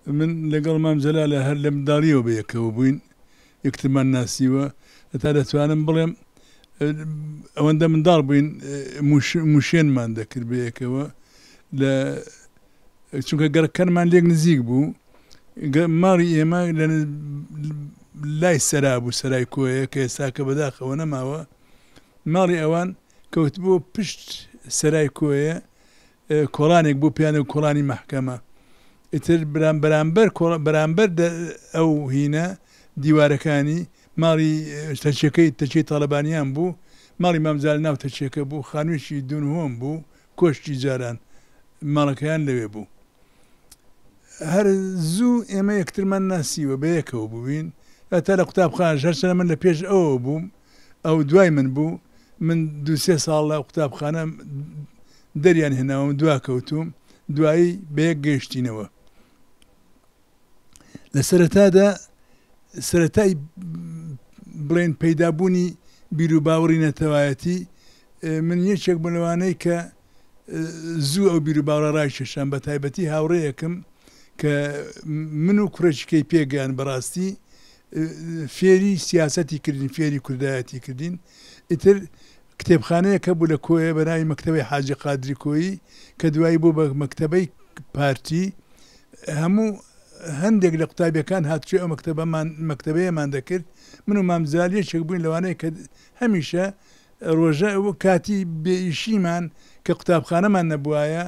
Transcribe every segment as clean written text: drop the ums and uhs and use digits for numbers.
من لەگەڵ مام جەلالە هەر لە منداڵیەوە بەیەکەوە بووین یەکترمان ناسیوە هەتا دەتوانم بڵێم ئەوەندە منداڵ بووین موشێنمان دەکرد بەیەکەوە لە چونکە گەڕەکەرمان لێک نزیک بوو ماڵی ئێمە لە لای سەرا بوو سەرای کۆیە کە ئێستا کە بەداخەوە نەماوە ماڵی ئەوان کەوت بۆ پشت سەرای کۆیە کۆڵانێک بۆ پیانە و کۆڵانی مەحکەمە ئیتر بەرامبەر ئەو هینە دیوارەکانی ماڵی تەچەی تاڵەبانیان بوو ماڵی مامزال ناو تەچێکە بوو خانوویشی دونهۆم بوو کۆشتی جاران ماڵەکەیان لەوێ بوو هەر زوو ئێمە یەکترمان ناسیوە بەیەکەوە بووین تا لە قوتابخانە هەرچەنە من لە پێش ئەوە بووم ئەو دوای من بوو من 2-3 ساڵ لە قوتابخانە دەریان هێناوم دوا کەوتوم دوایی بەیەک گەیشتینەوە لە سەرەتای بڵێن پەیدابوونی بیر و باوەڕی نەتەوایەتی من یەکێک بنەوانەی کە زوو ئەو بیر و باوەڕە ڕایکێشان بە تایبەتی هاوڕێیەکم کە من و کوڕێکەکەی پێگەیان بەڕاستی فێری سیاسەتی کردین فێری کوردایەتی کردین ئیتر کتێبخانەیەکە بوو لە کۆیە بەناوی مەکتەبەی حاجی قادری کۆیی کە دوایی بوو بە مەکتەبەی پارتی هەموو هەندێک لە قوتابیەکان هاتووی ئەو مەکتەبەیەمان دەکرد من و مامزال یەکێک بووین لەوانەیە کە هەمیشە ڕۆژە کاتی بێئیشیمان کە قوتابخانەمان نەبوایە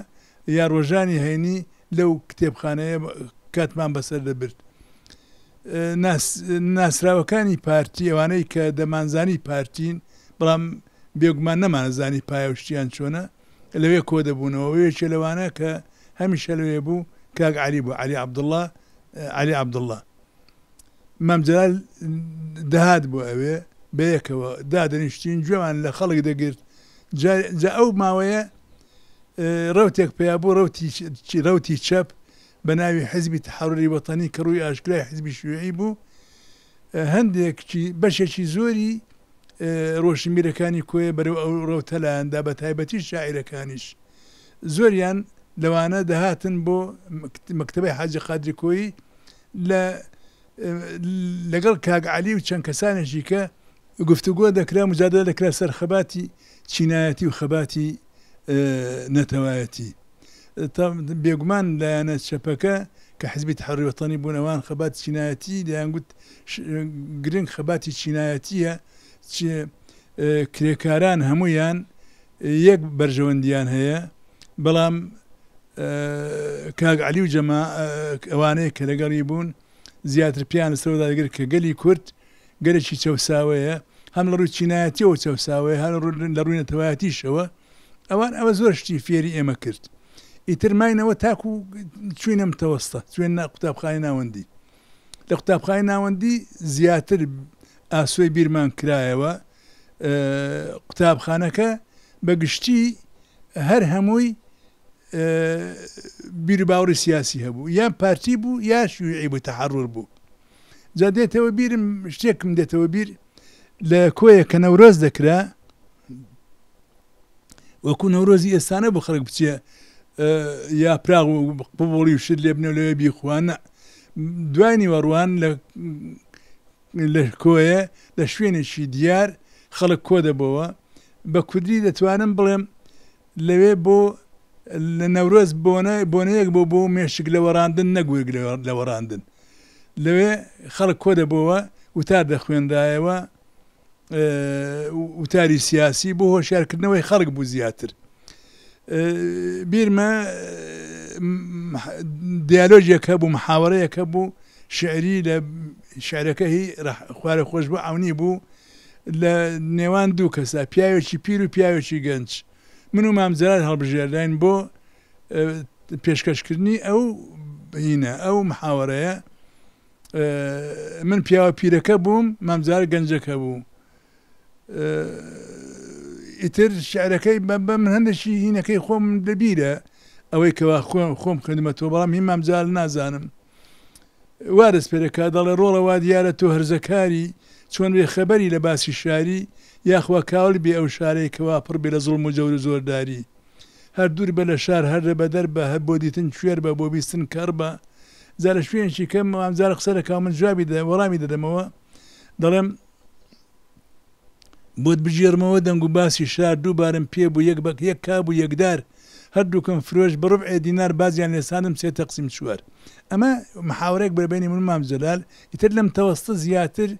یا ڕۆژانی هەینی لەو کتێبخانەیە کاتمان بەسەر دەبرد ناسراوەکانی پارتی ئەوانەی کە دەمانزانی پارتین بەڵام بێگومان نەمانەزانی پایەشتیان چۆنە لەوێ کۆ دەبوونەوە وەیەکێ لەوانە کە هەمیشە لەوێ بوو کاک عەلی بوو عەلی عەبدوڵڵا مام جەلال دەهات بۆ ئەوێ بەیەکەوە دادەنیشتین گوێمان لە خەڵک دەگرت جا ئەو ماوەیە ڕەوتێک پێیا بوو ڕەوتی چەپ بە ناوی حیزبی تەحەڕوری وەتەنی کە ڕووی ئاشکرای حیزبی شیوعی بوو هەندێکی بەشێکی زۆری ڕۆشنبیرەکانی کۆیە بەرەو ئەو ڕەوتە لایەندا بە تایبەتی شاعیرەکانیش زۆریان لەوانە دەهاتن بۆ مەکتەبەی حاجی قادری کۆیی لەگەڵ کاک عەلی و چەند کەسانێکی کە گفتوگۆ دەکرا مجادلە دەکرا سەر خەباتی چینایەتی و خەباتی نەتەوایەتی بێگومان لایەنە چەپەکە کە حیزبی تەحەڕوری وەتەنی بوون ئەوان خەباتی چینایەتی دەیانگوت گرنگ خەباتی چینایەتیە کرێکاران هەمویان یەک بەرژەوەندیان هەیە بەڵام کاک عەلی و جەما ئەوانەیە کە لەگەڵی بوون زیاتر پیان لەسەردا دەگرت کە گەلی کورد گەلێکی چەوساوەیە هەم لە ڕووی چینایەتیەوە چەوساوەیە هەر لە ڕووی نەتەوایەتیشەوە ئەوە زۆر شتی فێری ئێمە کرد ئیتر ماینەوە تاکو چوینە متەوەستە چوێنە قوتابخانەی ناوەندی لە قوتابخانەی ناوەندی زیاتر ئاسۆی بیرمان کرایەوە قوتابخانەکە بەگشتی هەر هەمووی بیر و باوەڕی سیاسی هەبوو یان پارتی بوو یا شیوعی بوو تەحەڕوور بوو جا دێتەوە بیرم شتێکم دێتەوە بیر لە کۆیە کە نەورۆز دەکرا وەکو نەورۆزی ئێستانە بۆ خەڵک بچێ یا پراغ و بڵی و شت لێ بنێ لەوێ بیخوانە دوای نیوەڕوان لە کۆیە لە شوێنێکی دیار خەڵک کۆ دەبەوە بە کوردی دەتوانم بڵێم لەوێ بۆ لە نەورۆز بۆنەیەک بۆ مێشک لە وەڕاندن نەگوێک لە وەڕاندن لەوێ خەڵک کۆ دەبەوە وتار دەخوێندایەوە وتاری سیاسی بۆ هۆشیارکردنەوەی خەڵک بوو زیاتر بیرمە دیالۆژێکە بوو محاوەرەیەکە بوو شعری لە شعرەکە هی خوارە خۆش بوو عونی بوو لە نێوان دوو کەسە پیاوێکی پیر و پیاوێکی گەنج من و مام جەلال هەڵبژێرداین بۆ پێشکەشکردنی ئەو هینە ئەو محاوەرەیە من پیاوە پیرەکە بووم مام جەلال گەنجەکە بوو ئیتر شعرەکەی بە من هەندێکی هینەکەی خۆم لەبیرە ئەوەی کەوا خۆم خوێندمەتەوە بەڵام هی مام جەلال نازانم وا دەستپێرەکە دەڵێ ڕۆڵەوا دیارە تۆ هەرزەکاری چۆن بێ خەبەری لە باسی شاری یاخوا کاول بێ ئەو شارەیەکەوا پڕ بێ لە زوڵم و جەور و زۆرداری هەر دوور بە لە شار هەر بە دەر بە هەر بۆ دیتن کوێر بە بۆ بیستن کەڕ بە زارە شوێنشی کەم ئەمجارە قسە دەکا من جوابی وەڵامی دەدەمەوە دەڵێم بۆت بژێرمەوە دەنگ و باسی شار دووبارم پێ بوو یەک کابوو یەکدار هەردووکەم فرۆش بە ڕوبعێ دینار بازیان لێساندم 3 تەقسیم 4 ئەمە محاورێک بەربەینی من مام جەلال ئیتر لەم تەوەستە زیاتر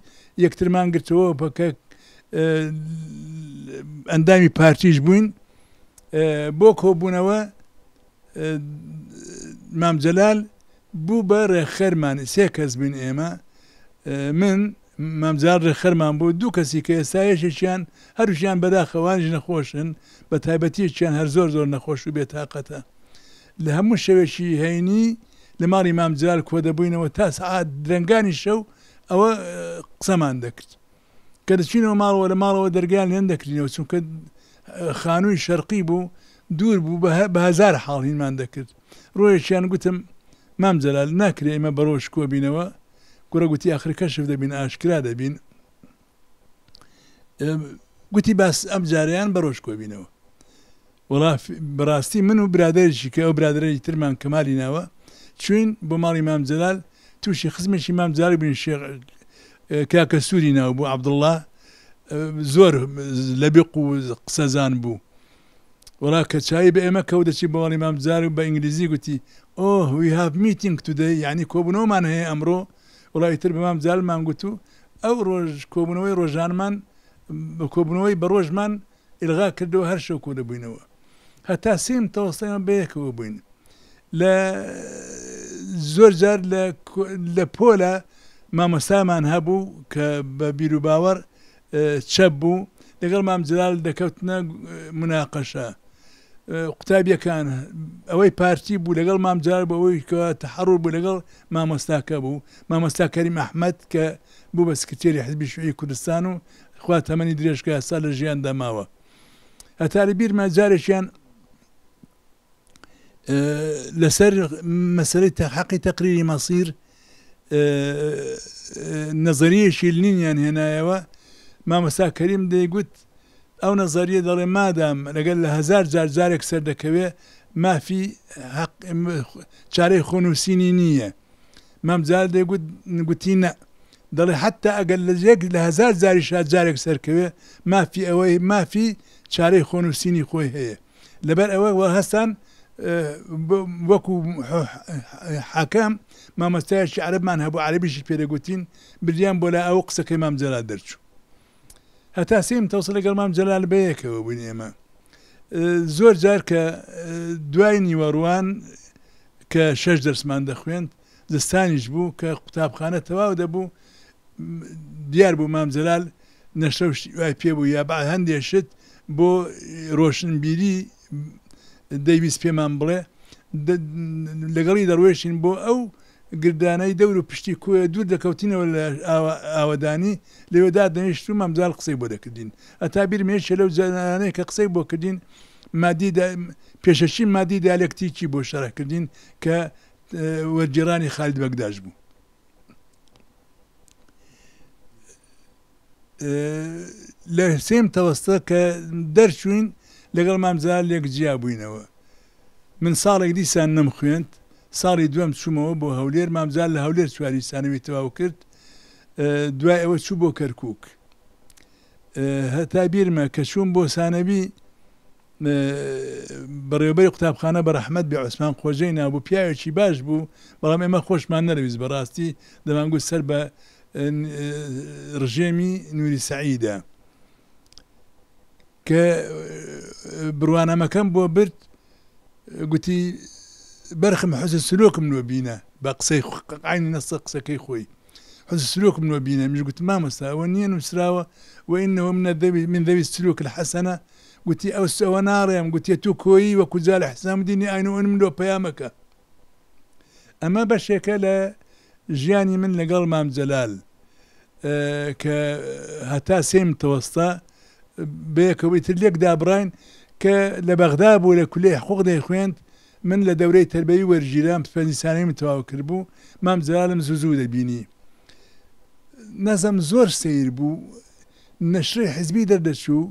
یەکترمان گرتەوە بەکە ئەندامی پارتیش بووین بۆ کۆبوونەوە مام جەلال بوو بە ڕێخەرمان 3 کەس بووین ئێمە من مامجار ڕێخەرمان بوو 2 کەسی کە ئێستا یەشێکیان هەروشیان بەداخەوانش نەخۆشن بە تایبەتیەکیان هەر زۆر نەخۆش و بێتاقەتە لە هەموو شەوێکی هەینی لە ماڵی مام جەلال کۆ دەبووینەوە تا سەعات درەنگانی شەو ئەوە قسەمان دەکرد کە دەچینەوە ماڵەوە لە ماڵەوە دەرگیان لێن دەکرینەوە چونکە خانووی شەرقی بوو دوور بوو بە هەزار حاڵینمان دەکرد ڕۆیەکیان گوتم مام جەلال ناکرێ ئێمە بەڕۆژ کۆبینەوە گوڕە گوتی ئاخر کەشف دەبین ئاشکرا دەبین گوتی باس ئەم جاریان بەڕۆژ کۆبینەوە وەڵا بەڕاستی من و برادێکی کە ئەو برادرەی ترمان کەمالی ناوە چوین بۆ ماڵی مام جەلال تووشی خزمێکی مام جەلال بووین شێخ کاکە سووری ناو بوو عەبدوڵڵا زۆر لەبیق و قسەزان بوو وەڵا کە چای بە ئێمە کەوت دەچی بە ماڵی مام جەلال بە ئینگلیزی گوتی we have meeting today یعنی کۆبوونەوەمان هەیە ئەمڕۆ وڵی تر بەمام جەلالمان گوتو ئەو ڕۆژ کۆبوونەوەی ڕۆژانمان کۆبوونەوەی بە ڕۆژمان ئیلغا کردەوە هەر شەو کۆ دەبووینەوە هەتا سێم تەوەستەیان بەیەکەوە بووین لە زۆر جار لە پۆلە مامۆستامان هەبوو کە بە بیر و باوەڕ چەپ بوو لەگەڵ مام جەلال دەکەوتنە مناقەشە قوتابیەکان ئەوەی پارتی بوو لەگەڵ مام جەلال بۆ ئەوەی کە تەحەڕوڕ بوو لەگەڵ مامۆستاکە بوو مامۆستا کەریم ئەحمەد کە بوو بە سکرتێری حیزبی شوێی کوردستان و خوا تەمەنی درێژکە ئێستا لە ژیاندا ماوە هەتا لە بیرمان جارێکیان لەسەر مەسەلەی حەقی تەقریری مەسیر نەزەریەشی لنینیان هێنایەوە مامۆستا کەریم دەیگوت ئەو نەزەریە دەڵێ مادام لەگەل لە 1000 جارێک سەر دەکەوێ مافی چارەی خۆنووسینی نییە مام جەلال دەیگوت گوتی نە دەڵێ حتا ئەگەر لە 1000 جاری شات جارێک سەرکەوێ مافی ئەوەی مافی چارەی خۆنووسینی خۆی هەیە لەبەر ئەوە هەستان وەکو حەکەم مامۆستایەکی عەرەبمان هەبوو عەرەبیشی پێدەگوتین بردیان بۆ لای ئەو قسەکەی مام جەلال دەرچوو هەتا سێم تەوسە لەگەڵ مام جەلال بەیەکەوە بووین ئێمە زۆر جار کە دوای نیوەڕوان کە 6 دەرسمان دەخوێند زستانیش بوو کە قوتابخانە تەواو دەبوو دیار بوو مام جەلال نەشەوش وای پێ بوو یا بعد هەندێک شت بۆ ڕۆشنبیری دەیویست پێمان بڵێ لەگەڵی دەڕوێشین بۆ ئەو گردانەی دەور و پشتی کۆیە دوور دەکەوتینەوە لە ئاوەدانی لەوێدا دەنیشت و مام جەلال قسەی بۆ دەکردین ئەتا بیرمێشە لەو جانانەیە کە قسەی بۆ کردین پێشەشی مادی دیالێکتیکی بۆ شەڕەکردین کە وەرگێڕانی خالید بەگداش بوو لە سێم تەوەستە کە دەرچوین لەگەڵ مام جەلال لێک جیا بووینەوە من ساڵێک دیسان نەم خوێند ساڵی دووەم چوومەوە بۆ هەولێر مام جەلال لە هەولێر چواری سانەوی تەواو کرد دوای ئەوە چوو بۆ کەرکووک هەتا بیرمە کە چووم بۆ سانەوی بەڕێوەبەری قوتابخانە بە ڕەحمەت بێ عوسمان خۆجەی نابوو پیاوێکی باش بوو بەڵام ئێمە خۆشمان نەرویست بەڕاستی دەمانگوت سەر بە ڕژێمی نووری سەعیدە کە بڕوانەمەکەم بۆ برد گوتی بەرخم حوسن سلوکم نوە بینە بە قسەی عینی نەسە قسەکەی خۆی حوسن سلوکم نوە بینە میش گوت مامۆستا ئەوە نییە نووسراوە وئینەوە من ذوي السلوك الحسنة گوتی ئەوە ناڕێم گوتیە تو کۆیی وەکو جا لە حسام دینی ئاینەوە من لۆ پەیامەکە ئەمە بەشێکە لە ژیانی من لەگەڵ مام جەلال کە هەتا سێم تەوەستا بەیەکەوەی تر لێک دابڕین کە لە بەغدا بوو لە کولێی حقوق دەیخوێند من لە دەورەی تەربەوی وەرگیرام پەنجیسانەی تەواو کرد بوو مام جەلالم زوو دەبینی نەزەم زۆر سیر بوو نەشری حیزبی دەردەچوو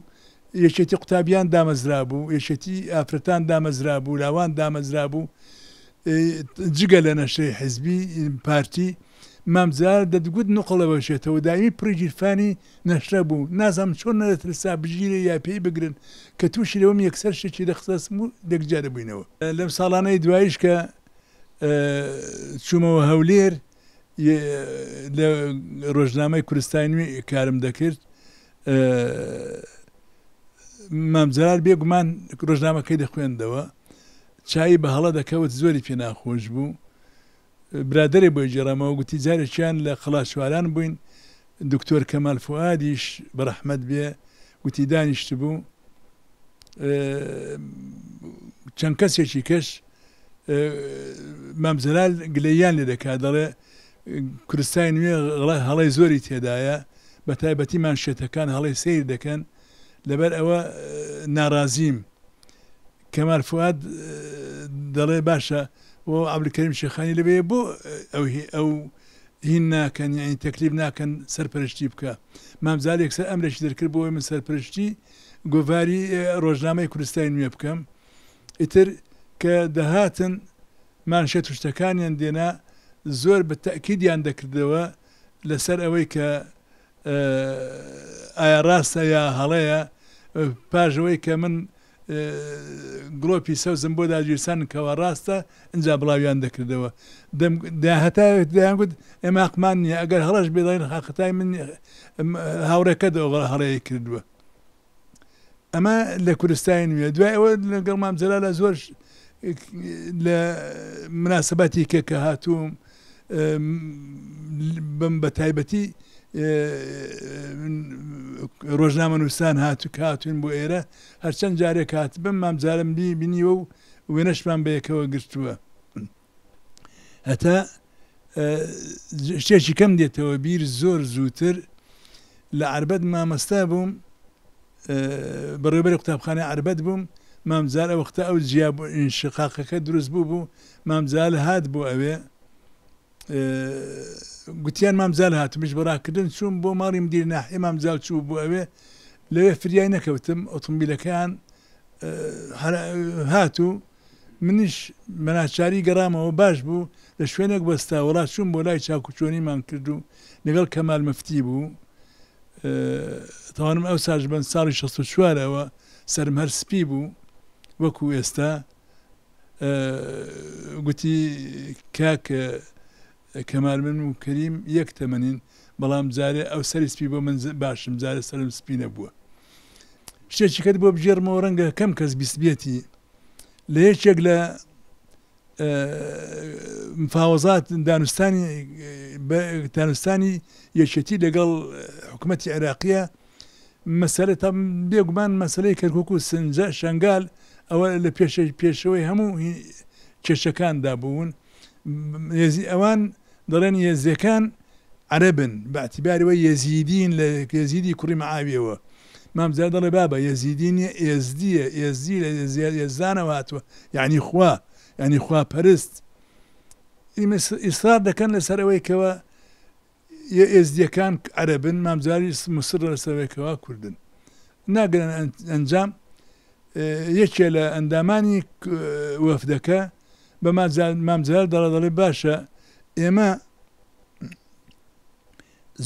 یەکێتی قوتابیان دامەزرا بوو یەکێتی ئافرەتان دامەزرا بوو لاوان دامەزرا بوو جگە لە نەشەی حزبی پارتی مامزار دەتگوت نقڵە بەشێتەوە دامی پڕی گیرفانی نەشرە بوو نازانم چۆن نەدەترسا بژیرە یا پێی بگرن کە تووشی لەوەم یەکسەر شتێکی دەخسەسم و دەکجا دەبووینەوە لەم ساڵانەی دوایش کە چوومەوە هەولێر لە ڕۆژنامەی کوردستانی نوێ کارم دەکرد مامزار بێگومان ڕۆژنامەکەی دەخوێندەوە چایی بە هەڵە دەکەوت زۆری پێ ناخۆش بوو برادری بۆی جێڕامەوە گوتی جارێکیان لە خڵاشواران بووین دکتۆر کەمال فوادیش بەڕەحمەت بێ گوتی دانیشت بوو چەند کەسێکی کەش مامزەلال گلەییان لێ دەکات دەڵێ کوردستانی نوێ هەڵەی زۆری تێدایە بە تایبەتی مانشێتەکان هەڵەی سیر دەکەن لەبەر ئەوە ناڕازیم کەمال فواد دەڵێ باشە و عەبدولکەریم شێخانی لەبێ بۆ ئەو هین ناکەن یعنی تەکلیف ناکەن سەرپەرشتی بکە مامزال یەکسەر ئەمرێکی دەرکرد بۆ من سەرپەرشتی گۆڤاری ڕۆژنامەی کوردستانی نوێ بکەم ئیتر کە دەهاتن مانشێت شتەکانیان دێنا زۆر بە تەکیدیان دەکردەوە لەسەر ئەوەی کە ئایا ڕاستە یا هەڵەیە پاژەوەی کە من گڵۆپی سەوزم بۆ داگیرسان کەەوە ڕاستە ئەجا بڵاویان دەکردەوە هەتا دەیانگوت ئێمە حقمان نییە ئەگەر هەڵەش بێڵین حاقتای من هاوڕێکە هەڵەیە کردووە ئەمە لە کوردستانی نوێ دوای ئەوە لەگەڵ مامزەلا لە زۆر لە مناسبەتی کە هاتووم بە تایبەتی ڕۆژنامە نووسان هاتوین بۆ ئێرە هەرچەند جارێک هات بم مامزارم بینیوە و وێنەشمان بەیەکەوە گرتووە هەتا شتێکی کەم دێتەوە بیر زۆر زووتر لە عەربەد مامەستا بووم بەڕێوەبەری قوتابخانەی عەربەد بووم مامزار ئەو وەختە ئەو جیا شقاقەکە دروست بوو مامزار هات بۆ ئەوێ گوتیان مامزال هاتمش بەڕاکردن چوون بۆ ماڵی مدیر ناحیە مامزال چوو بۆ ئەوێ لەوێ فریای نەکەوتم ئۆتۆمبیلەکەیان هاتوو منیش مەناچاری گەڕامەوە باش بوو لە شوێنێک بەستا وڵات چوون بۆ لای چاکوچۆنیمان کرد و لەگەڵ کەمال مەفتی بوو تەوانم ئەو ساژ بن ساڵی 64ەوە سەرم هەر سپی بوو وەکو ئێستا گوتی کاک کەمال من و کەریم یەک تەمەنین بەڵام جارێ ئەو سەری سپی بۆ من باشم جارە سەرم سپی نەبووە شتێکی کرد بۆ بژێرمەوە ڕەنگە کەم کەس بیستبێتی لە یەکێک لە مفاوەزات دانوستانی یەکێتی لەگەڵ حکوومەتی عێراقیە مەسەلە تا بێگومان مەسەلەی کەرکووک و شەنگال ئەوە لە پێشەوەی هەموو کێشەکاندا بوون ئەوان دەڵێن یێزیەکان عەرەبن باعتیباریەوە یەزیدین لە یەزیدی کوڕی مەعاویەوە مامزار دەڵێ بابە یەزیدی نییە ئێزدیە ئێزدی لە یێزدانەوە هاتووە یعنی خوا یعنی خواپەرست ئیسرار دەکەن لەسەر ئەوەی کەوە ئێزدیەکان عەرەبن مامزاری مسر لەسەرەوەیکەوە کوردن ناگەن ئەنجام یەکێ لە ئەندامانی وەفدەکە بە مامزار دەڵێ باشە ئێمە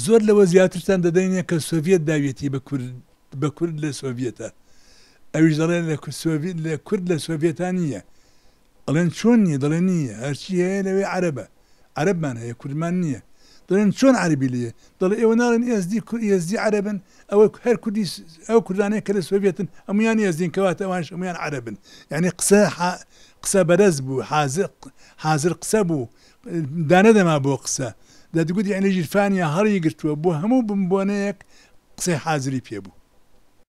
زۆر لەوە زیاترتان دەدەینە کە سۆڤێت داوێتی بە کورد لە سۆڤێتە ئەویش دەڵێ لە کورد لە سۆڤێتان نییە ئەڵێن چۆن نییە دەڵێن نییە هەرچی هەیە لەوێ عەرەبمان هەیە کوردمان نییە دەڵێن چۆن عەربی لێ دەڵێ ئێوە ناڵێن ئێزدی عەرەبن ئەوە هەر کوردی ئەو کوردانەیە کە لە سۆڤێتن هەمویان ئێزدین کەواتە ئەوانش هەمویان عەرەبن یعنی قسە بەرەز بوو حازر قسە بوو دانەدەما بۆ قسە دەتگوت یعنی ژیرفانیا هەڵی گرتووە بۆ هەموو بمبۆنەیەک قسەی حازری پێ بوو